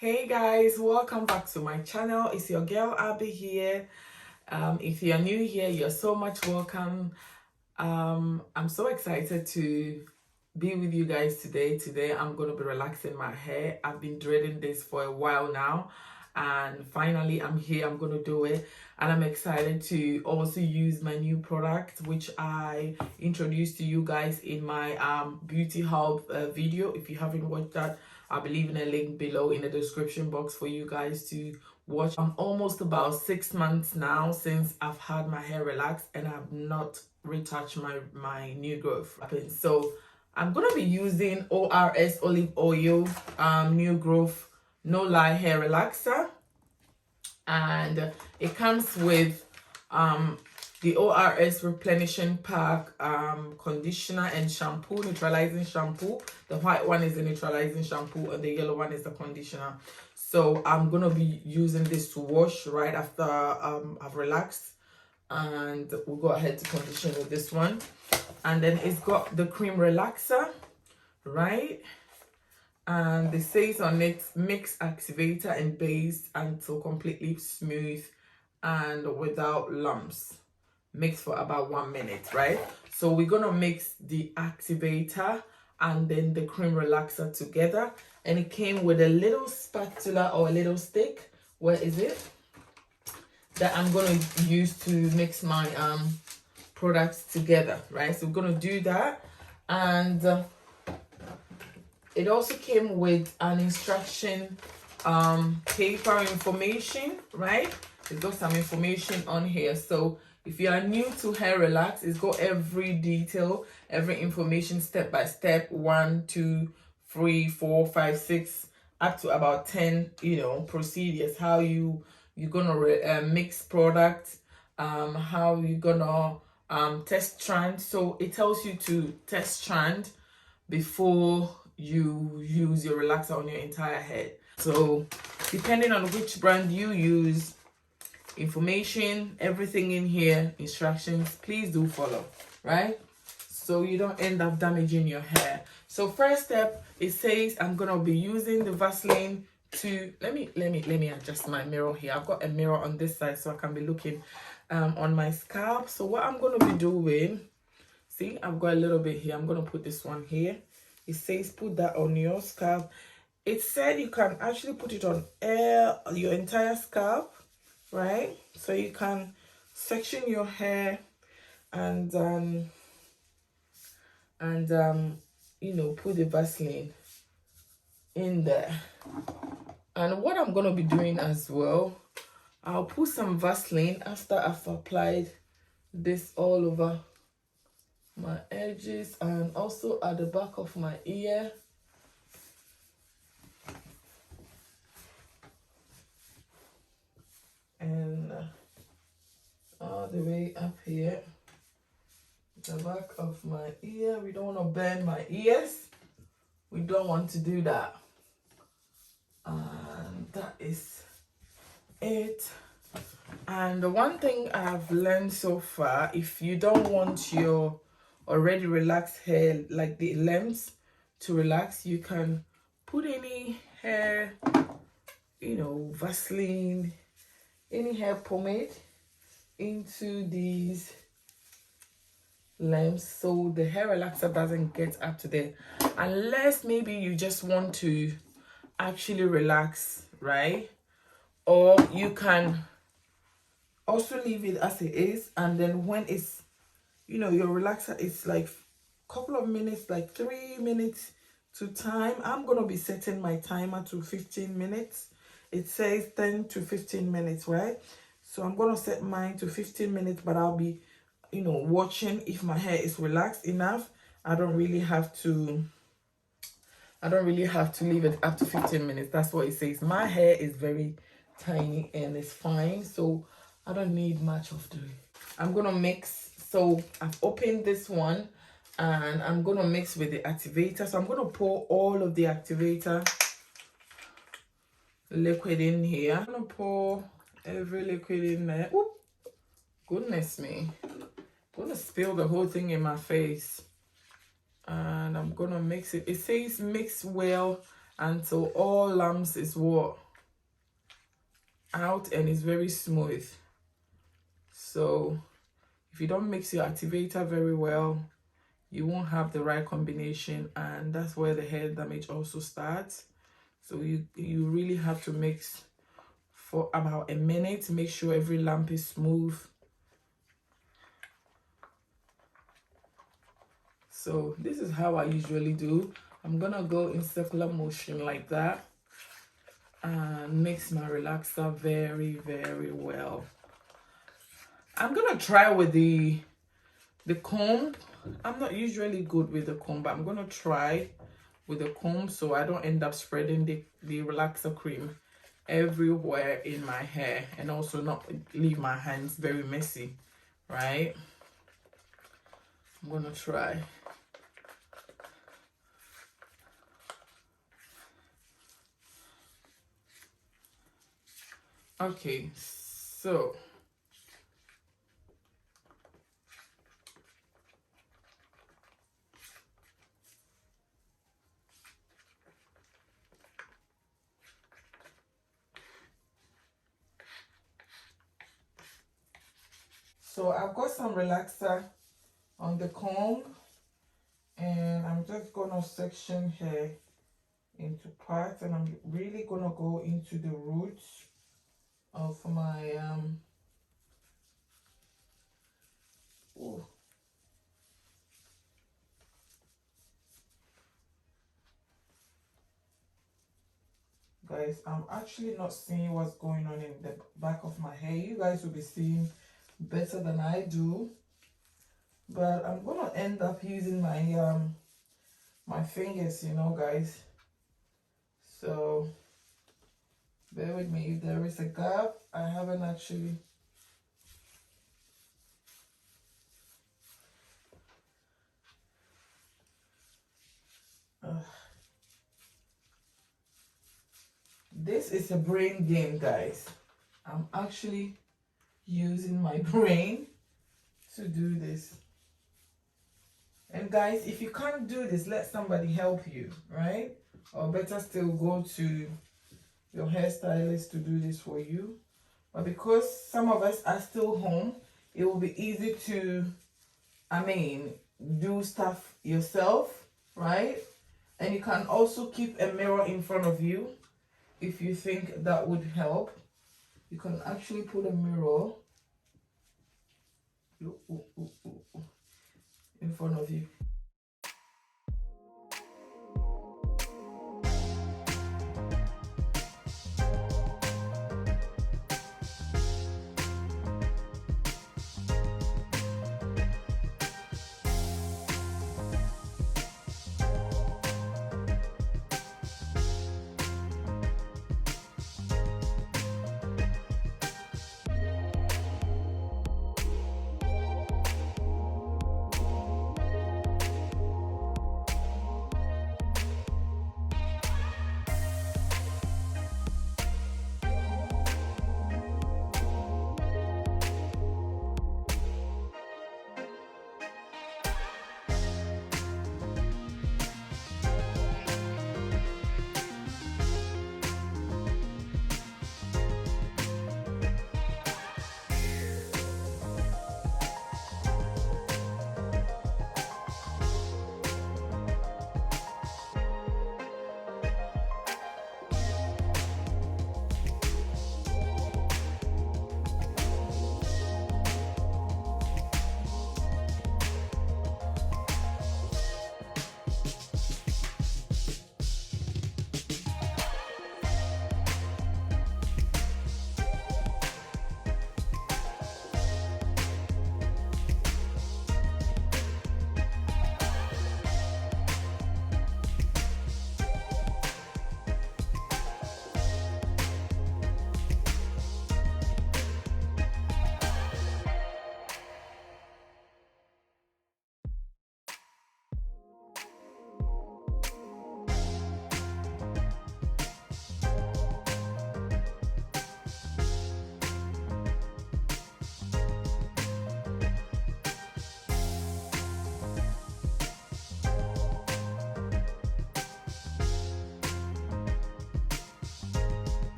Hey guys, welcome back to my channel. It's your girl Abby here. If you're new here, you're so much welcome. I'm so excited to be with you guys today. Today I'm going to be relaxing my hair. I've been dreading this for a while now, and finally I'm here. I'm going to do it, and I'm excited to also use my new product which I introduced to you guys in my beauty hub video. If you haven't watched that, I'll be leaving a link below in the description box for you guys to watch. I'm almost about 6 months now since I've had my hair relaxed, and I've not retouched my new growth. So I'm gonna be using ORS olive oil new growth no lie hair relaxer, and it comes with the ORS replenishing pack, conditioner and shampoo, neutralizing shampoo. The white one is the neutralizing shampoo and the yellow one is the conditioner. So I'm gonna be using this to wash right after I've relaxed, and we'll go ahead to condition with this one. And then it's got the cream relaxer, right? And it says on it, mix activator and base until completely smooth and without lumps. Mix for about 1 minute, right? So we're gonna mix the activator and then the cream relaxer together, and it came with a little spatula or a little stick. Where is it? That I'm gonna use to mix my products together, right? So we're gonna do that, and it also came with an instruction paper information, right? It's got some information on here. So if you are new to hair relax, it's got every detail, every information step by step, 1, 2, 3, 4, 5, 6, up to about 10, procedures. How you're gonna mix products, how you're gonna test strand. So it tells you to test strand before you use your relaxer on your entire head. So depending on which brand you use, information, everything in here, instructions, please do follow, right? So you don't end up damaging your hair. So first step, it says I'm gonna be using the Vaseline to let me adjust my mirror here. I've got a mirror on this side so I can be looking on my scalp. So what I'm gonna be doing, see, I've got a little bit here. I'm gonna put this one here. It says put that on your scalp. It said you can actually put it on your entire scalp, right? So you can section your hair and put the Vaseline in there. And what I'm gonna be doing as well, I'll put some Vaseline after I've applied this all over my edges and also at the back of my ear. And all the way up here, the back of my ear. We don't want to burn my ears. We don't want to do that. And that is it. And the one thing I've learned so far, if you don't want your already relaxed hair, like the lengths to relax, you can put any hair, Vaseline, any hair pomade into these lengths so the hair relaxer doesn't get up to there, unless maybe you just want to actually relax, right? Or you can also leave it as it is, and then when it's your relaxer is like a couple of minutes, like 3 minutes to time. I'm gonna be setting my timer to 15 minutes. It says 10 to 15 minutes, right? So I'm gonna set mine to 15 minutes, but I'll be watching if my hair is relaxed enough. I don't really have to leave it up to 15 minutes. That's what it says. My hair is very tiny and it's fine, so I don't need much of the. I'm gonna mix. So I've opened this one and I'm gonna mix with the activator. So I'm gonna pour all of the activator liquid in here. I'm gonna pour every liquid in there. Oop, goodness me. I'm gonna spill the whole thing in my face. And I'm gonna mix it. It says mix well until all lumps is what out and it's very smooth. So if you don't mix your activator very well, you won't have the right combination, and that's where the hair damage also starts. So you really have to mix for about a minute to make sure every lump is smooth. So this is how I usually do. I'm gonna go in circular motion like that and mix my relaxer very, very well. I'm gonna try with the comb. I'm not usually good with the comb, but I'm gonna try with the comb so I don't end up spreading the relaxer cream everywhere in my hair, and also not leave my hands very messy, right? I'm gonna try. Okay, so I've got some relaxer on the comb, and I'm just gonna section hair into parts, and I'm really gonna go into the roots of my ooh. Guys, I'm actually not seeing what's going on in the back of my hair. You guys will be seeing better than I do, but I'm gonna end up using my my fingers, you know, guys. So bear with me. If there is a gap, I haven't actually this is a brain game, guys. I'm actually using my brain to do this. And guys, if you can't do this, let somebody help you, right? Or better still, go to your hairstylist to do this for you. But because some of us are still home, it will be easy to, do stuff yourself, right? And you can also keep a mirror in front of you if you think that would help. You can actually put a mirror in front of you.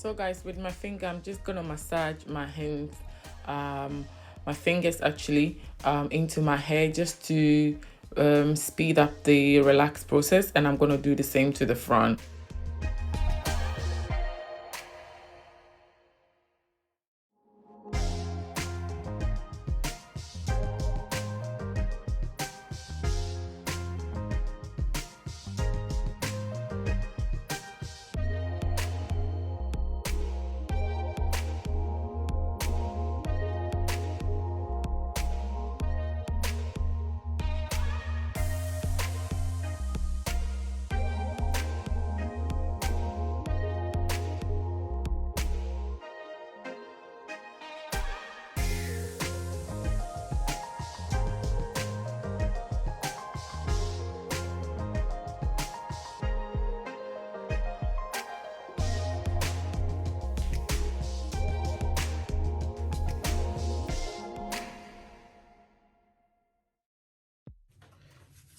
So guys, with my finger, I'm just gonna massage my hands, um, my fingers actually, into my hair just to speed up the relax process, and I'm gonna do the same to the front.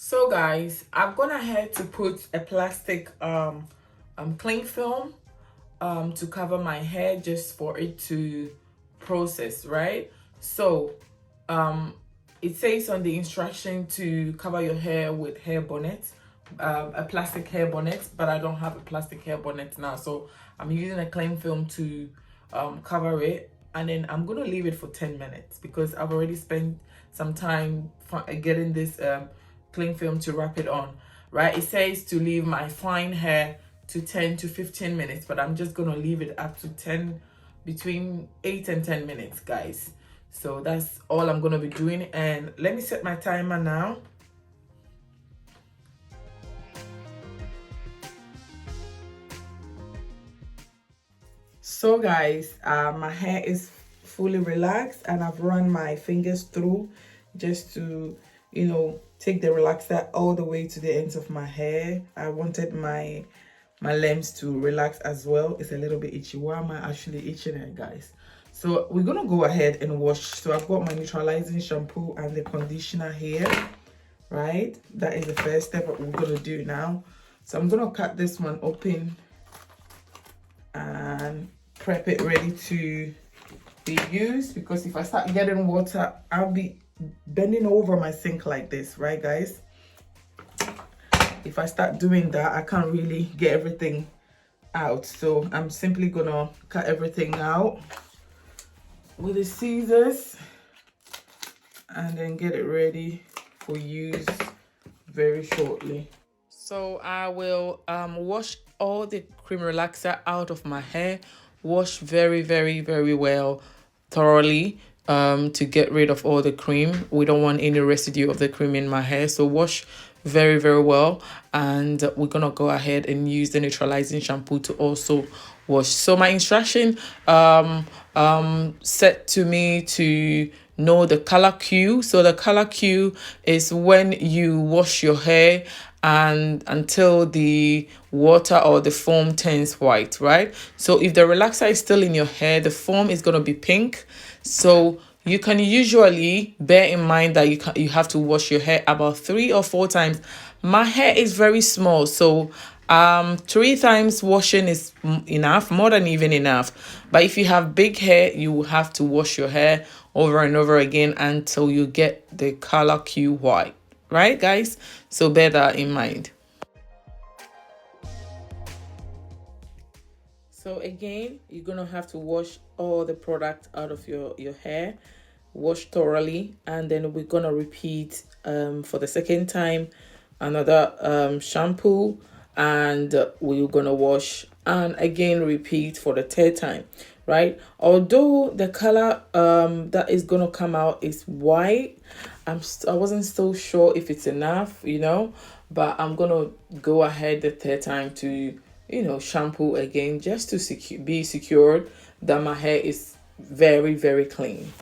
So guys, I've gone ahead to put a plastic cling film to cover my hair just for it to process, right? So um it says on the instruction to cover your hair with hair bonnet, a plastic hair bonnet, but I don't have a plastic hair bonnet now, so I'm using a cling film to cover it, and then I'm gonna leave it for 10 minutes because I've already spent some time getting this cling film to wrap it on, right? It says to leave my fine hair to 10 to 15 minutes, but I'm just gonna leave it up to 10, between 8 and 10 minutes, guys. So that's all I'm gonna be doing, and let me set my timer now. So guys, my hair is fully relaxed, and I've run my fingers through just to, take the relaxer all the way to the ends of my hair. I wanted my lens to relax as well. It's a little bit itchy. Why am I actually itching it, guys? So we're gonna go ahead and wash. So I've got my neutralizing shampoo and the conditioner here, right? That is the first step that we're gonna do now. So I'm gonna cut this one open and prep it ready to be used, because if I start getting water, I'll be bending over my sink like this, right guys? If I start doing that, I can't really get everything out. So I'm simply gonna cut everything out with the scissors and then get it ready for use very shortly. So I will wash all the cream relaxer out of my hair, wash very, very, very well, thoroughly, to get rid of all the cream. We don't want any residue of the cream in my hair, so wash very, very well. And we're gonna go ahead and use the neutralizing shampoo to also wash. So my instruction set to me to know the color cue. So the color cue is when you wash your hair and until the water or the foam turns white, right? So if the relaxer is still in your hair, the foam is going to be pink. So you can usually bear in mind that you have to wash your hair about 3 or 4 times. My hair is very small, so 3 times washing is enough, more than even enough. But if you have big hair, you will have to wash your hair over and over again until you get the color cue white, right guys? So bear that in mind. So again, you're gonna have to wash all the product out of your hair, wash thoroughly, and then we're gonna repeat for the second time another shampoo, and we're gonna wash and again repeat for the third time, right? Although the color that is gonna come out is white, I wasn't so sure if it's enough, but I'm gonna go ahead the third time to shampoo again, just to be secured that my hair is very, very clean.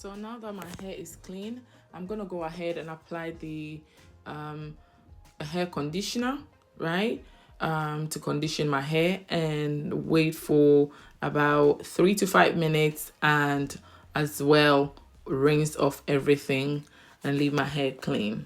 So now that my hair is clean, I'm gonna go ahead and apply the hair conditioner, right? To condition my hair and wait for about 3 to 5 minutes, and as well rinse off everything and leave my hair clean.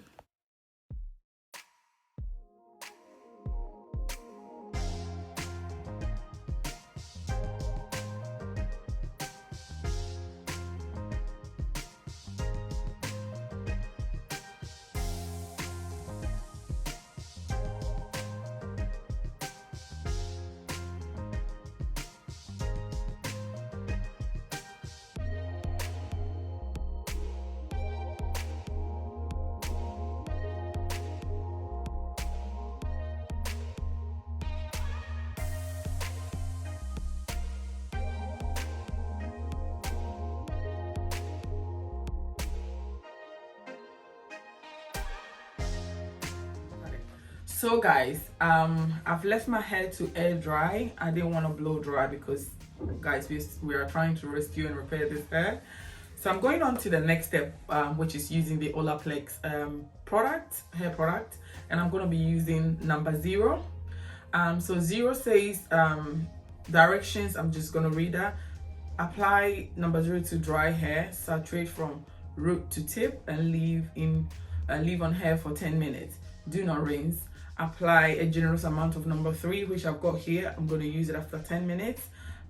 So guys, I've left my hair to air dry. I didn't want to blow dry because guys, we are trying to rescue and repair this hair. So I'm going on to the next step, which is using the Olaplex hair product, and I'm going to be using number 0. So 0 says directions. I'm just going to read that. Apply number 0 to dry hair, saturate from root to tip, and leave on hair for 10 minutes. Do not rinse. Apply a generous amount of number 3, which I've got here. I'm going to use it after 10 minutes.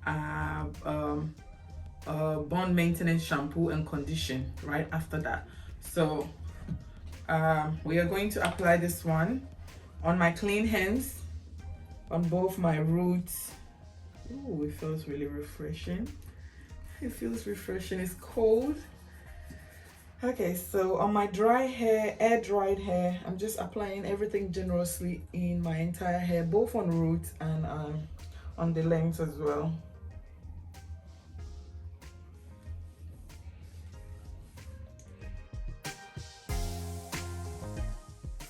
Bond maintenance shampoo and condition right after that. So we are going to apply this one on my clean hands, on both my roots. Ooh, it feels really refreshing. It feels refreshing. It's cold. Okay, so on my dry hair, air dried hair, I'm just applying everything generously in my entire hair, both on roots and on the length as well.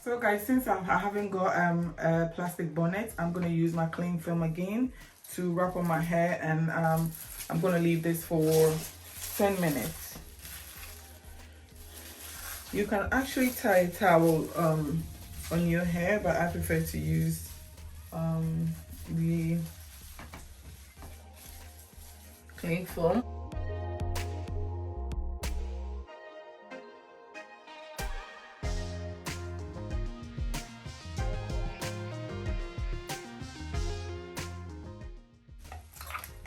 So guys, since I haven't got a plastic bonnet, I'm going to use my cling film again to wrap on my hair, and I'm going to leave this for 10 minutes. You can actually tie a towel on your hair, but I prefer to use the cling film.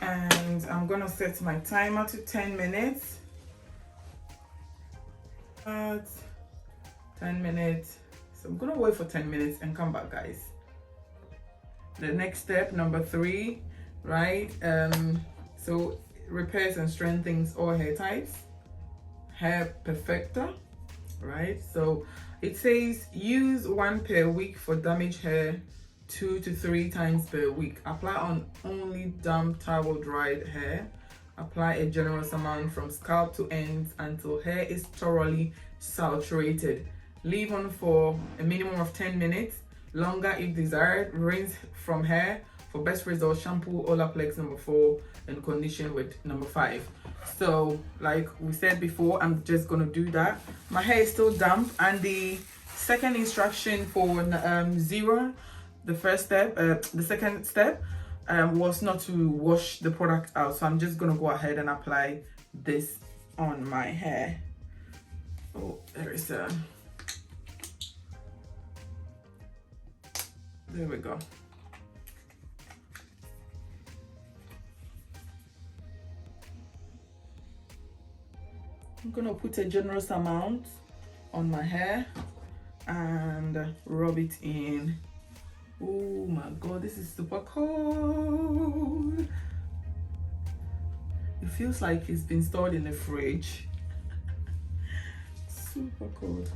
And I'm gonna set my timer to 10 minutes. 10 minutes. So I'm gonna wait for 10 minutes and come back, guys. The next step, number 3, right? So repairs and strengthens all hair types. Hair perfector, right? So it says use 1 per week for damaged hair, 2 to 3 times per week. Apply on only damp towel dried hair. Apply a generous amount from scalp to ends until hair is thoroughly saturated. Leave on for a minimum of 10 minutes, longer if desired. Rinse from hair. For best results, shampoo Olaplex number 4 and condition with number 5. So like we said before, I'm just gonna do that. My hair is still damp, and the second instruction for 0, the first step, the second step was not to wash the product out. So I'm just gonna go ahead and apply this on my hair. Oh, there we go. I'm gonna put a generous amount on my hair and rub it in. Oh my god, this is super cold. It feels like it's been stored in the fridge. Super cold.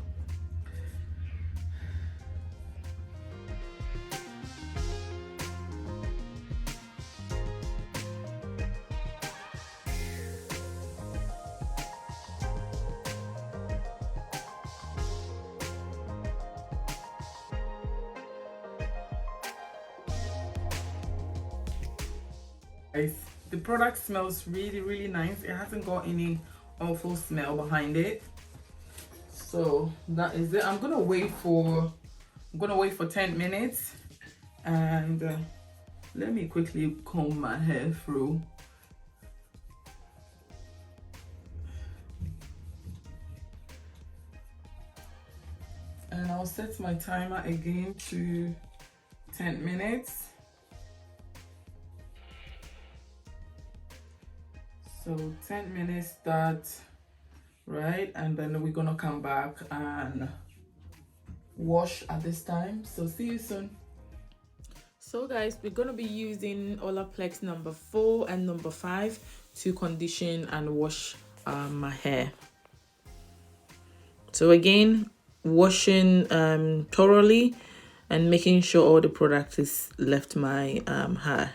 The product smells really nice. It hasn't got any awful smell behind it. So that is it. I'm gonna wait for 10 minutes, and let me quickly comb my hair through. And I'll set my timer again to 10 minutes. So 10 minutes start, right? And then we're gonna come back and wash at this time. So see you soon. So guys, we're gonna be using Olaplex number 4 and number 5 to condition and wash my hair. So again, washing thoroughly and making sure all the product is left my hair.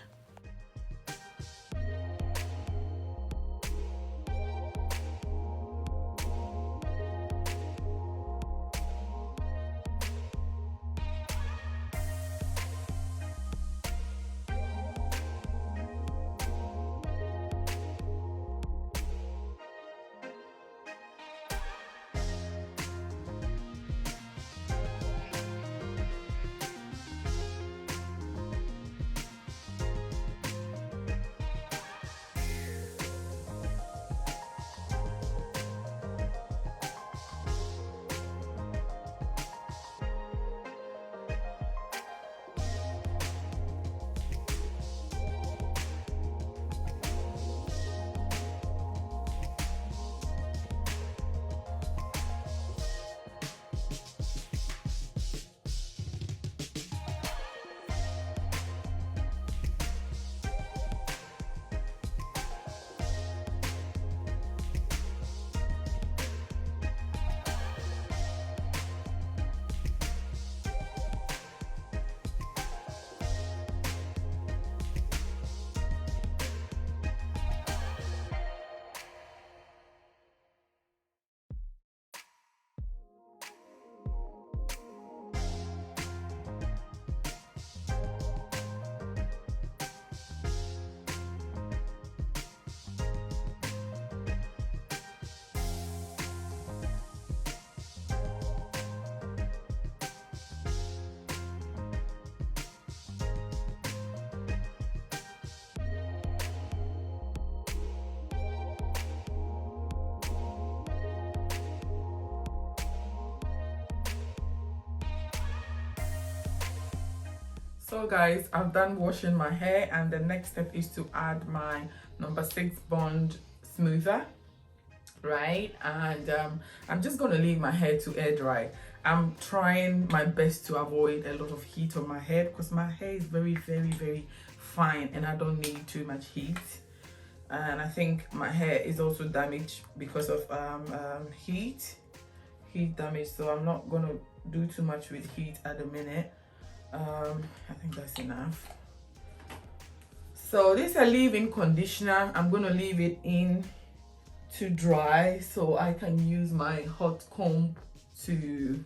So guys, I've done washing my hair, and the next step is to add my number 6 bond smoother, right? And I'm just gonna leave my hair to air dry. I'm trying my best to avoid a lot of heat on my hair because my hair is very fine and I don't need too much heat. And I think my hair is also damaged because of heat damage, so I'm not gonna do too much with heat at the minute. I think that's enough. So this is a leave-in conditioner. I'm gonna leave it in to dry so I can use my hot comb to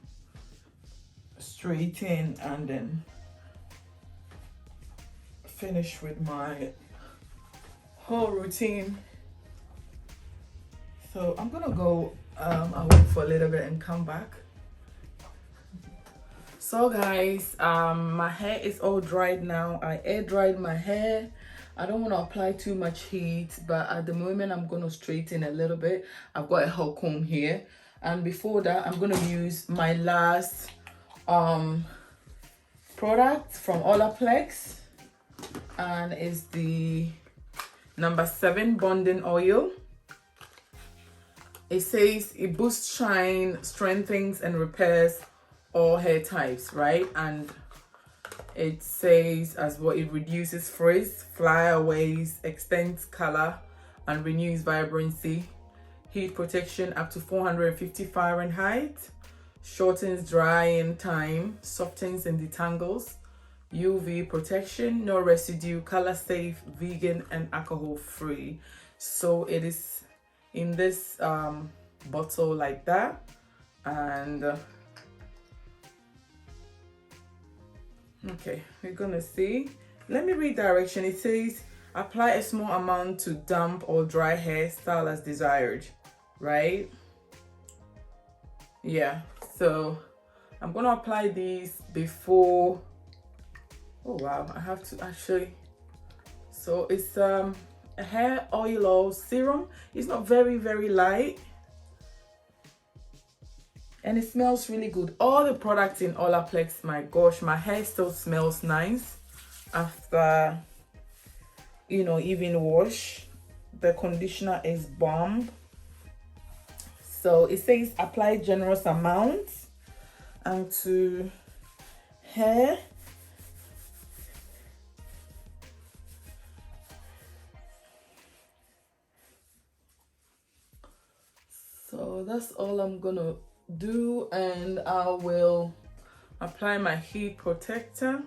straighten and then finish with my whole routine. So I'm gonna go I'll wait for a little bit and come back. So guys, my hair is all dried now. I air dried my hair. I don't want to apply too much heat, but at the moment I'm going to straighten a little bit. I've got a hot comb here, and before that I'm going to use my last product from Olaplex, and it's the number 7 bonding oil. It says it boosts shine, strengthens and repairs all hair types, right? And it says as well, it reduces frizz, flyaways, extends color and renews vibrancy, heat protection up to 450 Fahrenheit, shortens drying time, softens and detangles, UV protection, no residue, color safe, vegan and alcohol free. So it is in this bottle like that. And okay, we're gonna see. Let me read direction. It says apply a small amount to damp or dry hair, style as desired. right? Yeah, so I'm gonna apply these before. Oh wow, I have to actually. So it's a hair oil or serum. It's not very light, and it smells really good. All the products in Olaplex, my gosh, my hair still smells nice after, you know, even wash. The conditioner is bomb. So it says apply generous amounts and to hair. So that's all I'm gonna do, and I will apply my heat protector.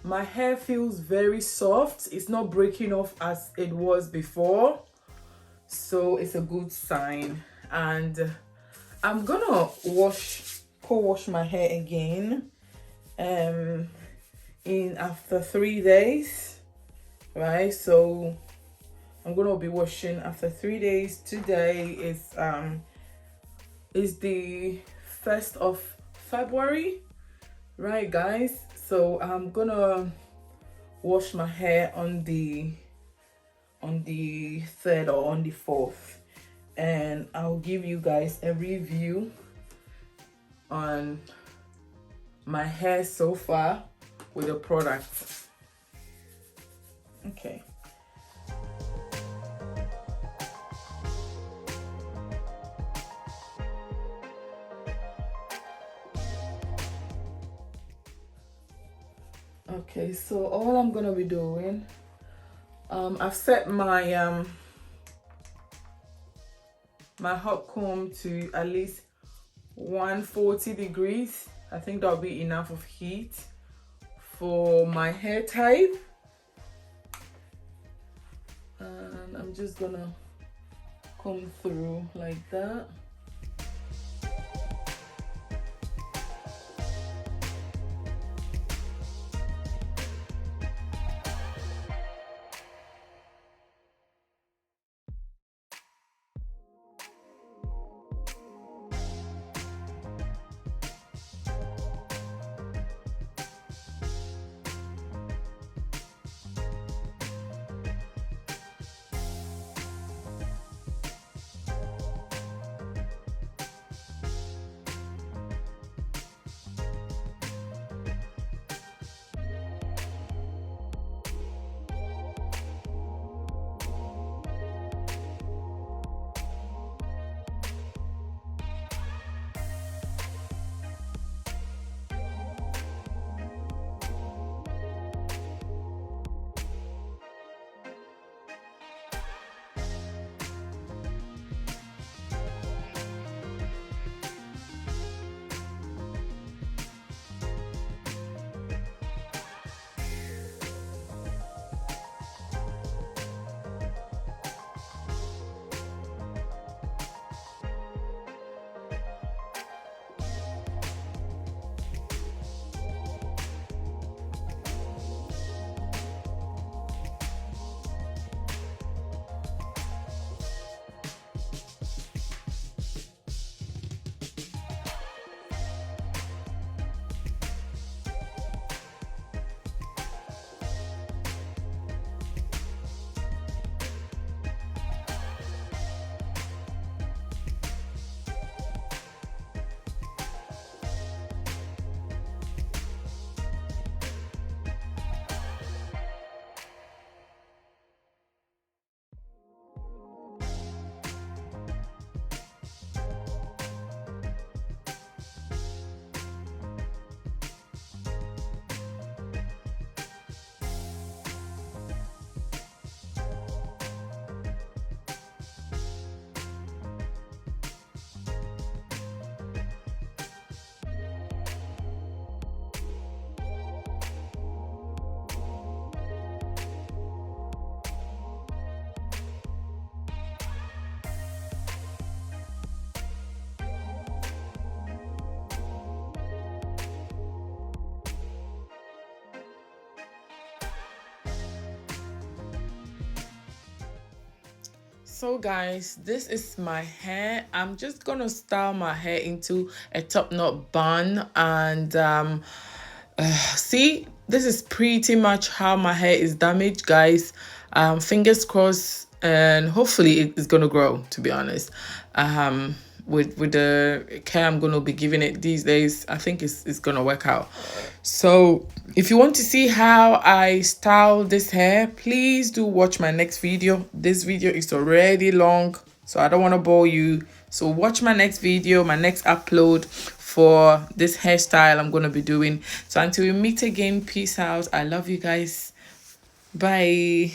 My hair feels very soft. It's not breaking off as it was before, so it's a good sign. And I'm gonna co-wash my hair again in after 3 days, right? So I'm gonna be washing after 3 days. Today is the 1st of February, right guys? So I'm gonna wash my hair on the 3rd or on the 4th, and I'll give you guys a review on my hair so far with the product. Okay. Okay, so all I'm gonna be doing, I've set my my hot comb to at least 140 degrees. I think that'll be enough of heat for my hair type. And I'm just gonna comb through like that. So guys, this is my hair. I'm just gonna style my hair into a top knot bun, and see, this is pretty much how my hair is damaged, guys. Fingers crossed, and hopefully it is gonna grow, to be honest. With the care I'm gonna be giving it these days, I think it's gonna work out. So if you want to see how I style this hair, please do watch my next video. This video is already long, so I don't want to bore you. So watch my next video, my next upload for this hairstyle I'm gonna be doing. So until we meet again, peace out. I love you guys. Bye.